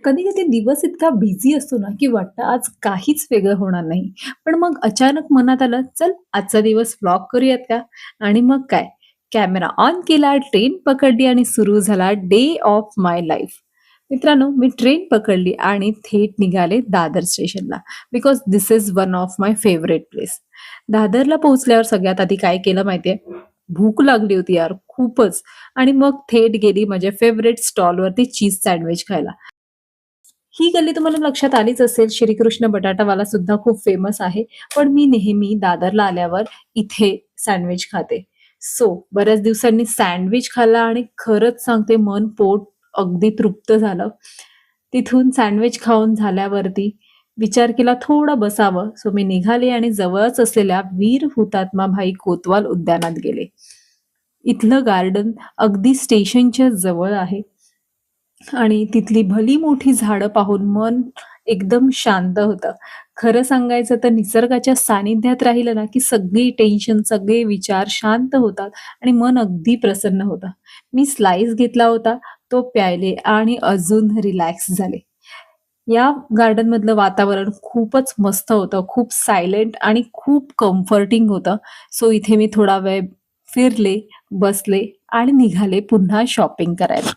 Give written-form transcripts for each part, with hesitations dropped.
कधी कधी दिवस इतका बिझी असतो ना की वाटतं आज काहीच वेगळं होणार नाही. पण मग अचानक मनात आलं, चल आजचा दिवस व्लॉग करूयात का? आणि मग काय, कॅमेरा ऑन केला, ट्रेन पकडली आणि सुरू झाला डे ऑफ माय लाईफ. मित्रांनो, मी ट्रेन पकडली आणि थेट निघाले दादर स्टेशनला. Because this is one of my favourite place. दादरला पोहोचल्यावर सगळ्यात आधी काय केलं माहितीये, भूक लागली होती यार खूपच. आणि मग थेट गेली माझ्या फेवरेट स्टॉलवरती चीज सँडविच खायला. ही गल्ली तुम्हाला लक्षात आलीच असेल, श्रीकृष्ण बटाटावाला सुद्धा खूप फेमस आहे. पण मी नेहमी दादरला आल्यावर इथे सँडविच खाते. सो बऱ्याच दिवसांनी सँडविच खाल्ला आणि खरंच सांगते, मन पोट अगदी तृप्त झालं. तिथून सँडविच खाऊन झाल्यावरती विचार केला थोडं बसावं. सो मी निघाले आणि जवळच असलेल्या वीर हुतात्मा भाई कोतवाल उद्यानात गेले. इथलं गार्डन अगदी स्टेशनच्या जवळ आहे आणि तिथली भली मोठी झाडं पाहून मन एकदम शांत होतं. खरं सांगायचं तर निसर्गाच्या सानिध्यात राहिलं ना, की सगळी टेन्शन, सगळे विचार शांत होतात आणि मन अगदी प्रसन्न होतं. मी स्लाईस घेतला होता, तो प्यायले आणि अजून रिलॅक्स झाले. या गार्डनमधलं वातावरण खूपच मस्त होतं, खूप सायलेंट आणि खूप कम्फर्टिंग होतं. सो इथे मी थोडा वेळ फिरले, बसले आणि निघाले पुन्हा शॉपिंग करायला.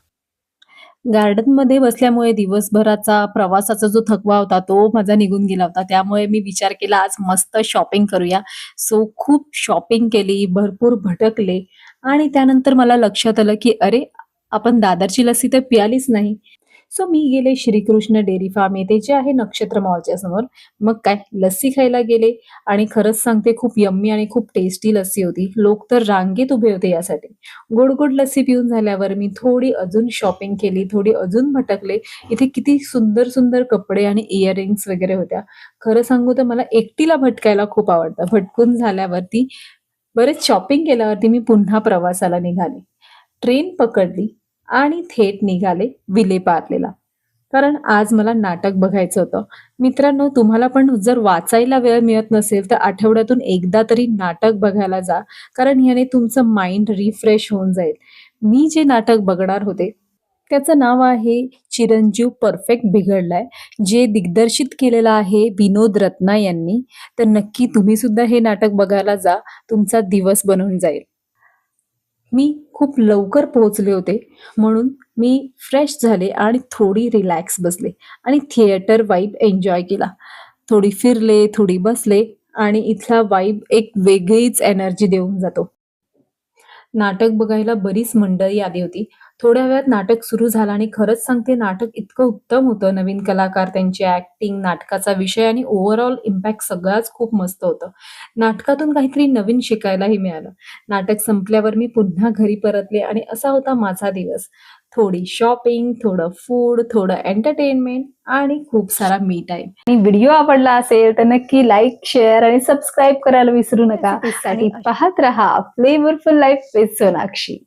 गार्डनमध्ये बसल्यामुळे दिवसभराचा प्रवासाचा जो थकवा होता तो माझा निघून गेला होता. त्यामुळे मी विचार केला आज मस्त शॉपिंग करूया. सो खूप शॉपिंग केली, भरपूर भटकले आणि त्यानंतर मला लक्षात आलं, की अरे, आपण दादरची लस्सी तर प्यालीच नाही. सो मी गेले श्रीकृष्ण डेअरी फार्म येथे जे आहे नक्षत्र मॉलच्या समोर. मग काय, लस्सी खायला गेले आणि खरंच सांगते खूप यम्मी आणि खूप टेस्टी लस्सी होती. लोक तर रांगेत उभे होते यासाठी. गोड गोड लस्सी पिऊन झाल्यावर मी थोडी अजून शॉपिंग केली, थोडी अजून भटकले. इथे किती सुंदर सुंदर कपडे आणि इयरिंग्स वगैरे होत्या. खरं सांगू तर मला एकटीला भटकायला खूप आवडतं. भटकून झाल्यावरती, बरेच शॉपिंग केल्यावरती मी पुन्हा प्रवासाला निघाले. ट्रेन पकडली आणि थेट निघाले विलेपार्लेला. कारण आज मला नाटक बघायचं होतं. मित्रांनो, तुम्हाला पण जर वाचायला वेळ मिळत नसेल, तर आठवड्यातून एकदा तरी नाटक बघायला जा. कारण ह्याने तुमचं माइंड रिफ्रेश होऊन जाईल. मी जे नाटक बघणार होते, त्याचं नाव आहे चिरंजीव परफेक्ट बिघडलाय, जे दिग्दर्शित केलेलं आहे विनोद रत्ना यांनी. तर नक्की तुम्ही सुद्धा हे नाटक बघायला जा. तुमचा दिवस बनून जाईल. मी खूप लवकर पोहोचले होते, म्हणून मी फ्रेश झाले आणि थोडी रिलॅक्स बसले आणि थिएटर वाइब एन्जॉय केला. थोडी फिरले, थोडी बसले आणि इथला वाइब एक वेगळीच एनर्जी देऊन जातो. नाटक बघायला बरीच मंडळी आली होती. थोड्या वेळात नाटक सुरू झालं आणि खरंच सांगते, नाटक इतकं उत्तम होतं. नवीन कलाकार, त्यांची ॲक्टिंग, नाटकाचा विषय आणि ओव्हरऑल इम्पॅक्ट सगळाच खूप मस्त होतं. नाटकातून काहीतरी नवीन शिकायलाही मिळालं. नाटक संपल्यावर मी पुन्हा घरी परतले आणि असा होता माझा दिवस. थोडी शॉपिंग, थोडं फूड, थोडं एंटरटेनमेंट आणि खूप सारा मी टाईम. आणि व्हिडिओ आवडला असेल तर नक्की लाईक, शेअर आणि सबस्क्राईब करायला विसरू नका. आणि पाहत रहा फ्लेवरफुल लाईफ विथ सोनाक्षी.